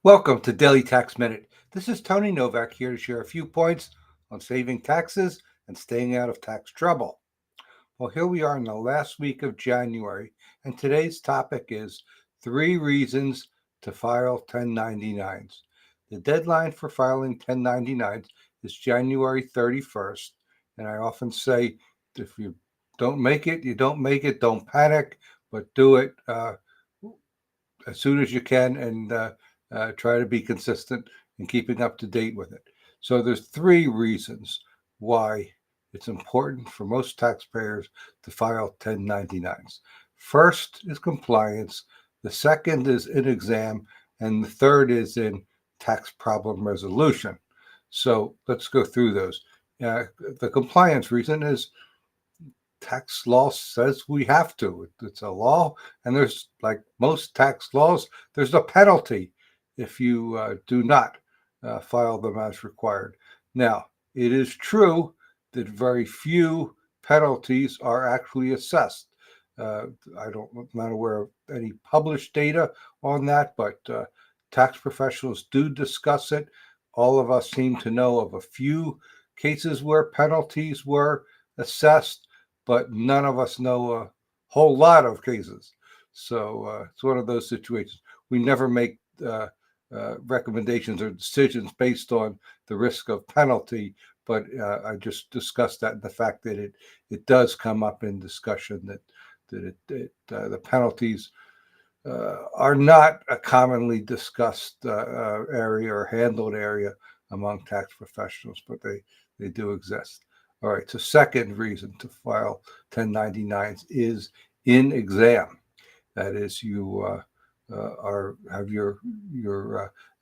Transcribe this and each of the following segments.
Welcome to Daily Tax Minute. This is Tony Novak here to share a few points on saving taxes and staying out of tax trouble. Well, here we are in the last week of January, and today's topic is 3 reasons to file 1099s. The deadline for filing 1099s is January 31st, and I often say if you don't make it, you don't make it, don't panic, but do it as soon as you can and try to be consistent in keeping up to date with it. So there's 3 reasons why it's important for most taxpayers to file 1099s. First is compliance, the second is in exam, and the third is in tax problem resolution. So let's go through those. The compliance reason is tax law says we have to. It's a law, and there's, like most tax laws, there's a penalty if you do not file them as required. Now, it is true that very few penalties are actually assessed. I'm not aware of any published data on that, but tax professionals do discuss it. All of us seem to know of a few cases where penalties were assessed, but none of us know a whole lot of cases. So it's one of those situations. We never make recommendations or decisions based on the risk of penalty, but I just discussed that, and the fact that it does come up in discussion that the penalties are not a commonly discussed area or handled area among tax professionals, but they do exist. All right, so second reason to file 1099s is in exam. That is, you have your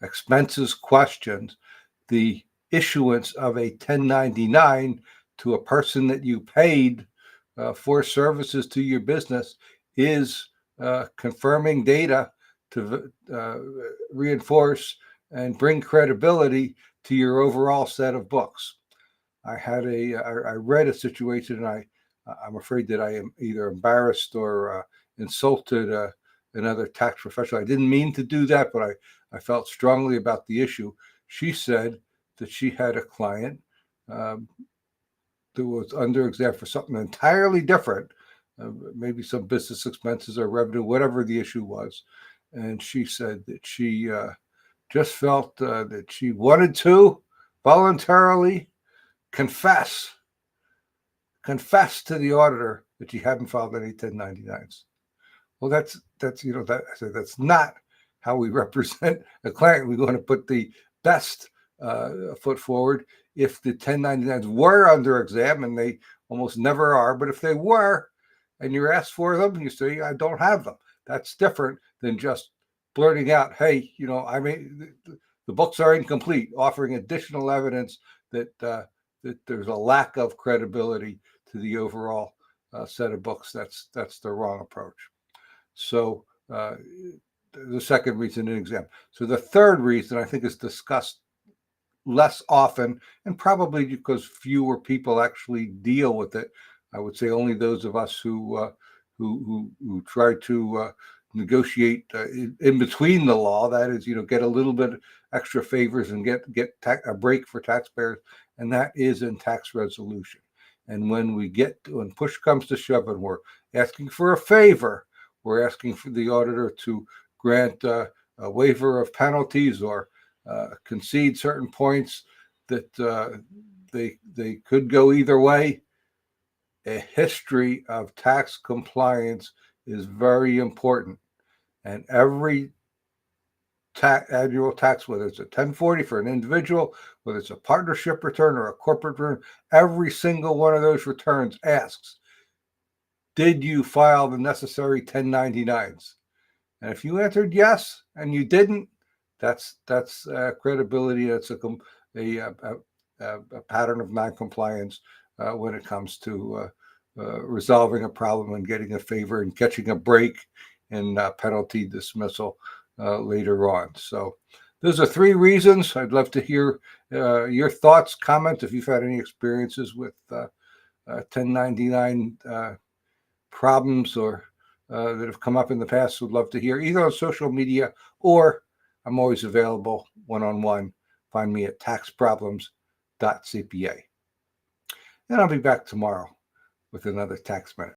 expenses questioned. The issuance of a 1099 to a person that you paid for services to your business is confirming data to reinforce and bring credibility to your overall set of books. I read a situation, and I'm afraid that I am either embarrassed or insulted another tax professional. I didn't mean to do that, but I felt strongly about the issue. She said that she had a client that was under exam for something entirely different, maybe some business expenses or revenue, whatever the issue was. And she said that she just felt that she wanted to voluntarily confess to the auditor that she hadn't filed any 1099s. Well, that's I said that's not how we represent a client. We're going to put the best foot forward. If the 1099s were under exam, and they almost never are, but if they were, and you're asked for them, you say, I don't have them. That's different than just blurting out, hey, I mean, the books are incomplete, offering additional evidence that there's a lack of credibility to the overall set of books. That's the wrong approach. So the second reason in exam. So the third reason I think is discussed less often, and probably because fewer people actually deal with it. I would say only those of us who try to negotiate in between the law. That is, get a little bit extra favors and get a break for taxpayers, and that is in tax resolution. And when push comes to shove, and we're asking for a favor, we're asking for the auditor to grant a waiver of penalties or concede certain points that they could go either way. A history of tax compliance is very important, and every annual tax, whether it's a 1040 for an individual, whether it's a partnership return or a corporate return, every single one of those returns asks, did you file the necessary 1099s? And if you answered yes and you didn't, that's credibility. That's a pattern of noncompliance when it comes to resolving a problem and getting a favor and catching a break in penalty dismissal later on. So those are 3 reasons. I'd love to hear your thoughts, comments, if you've had any experiences with 1099 problems or that have come up in the past. Would love to hear either on social media or I'm always available one-on-one. Find me at taxproblems.cpa. And I'll be back tomorrow with another Tax Minute.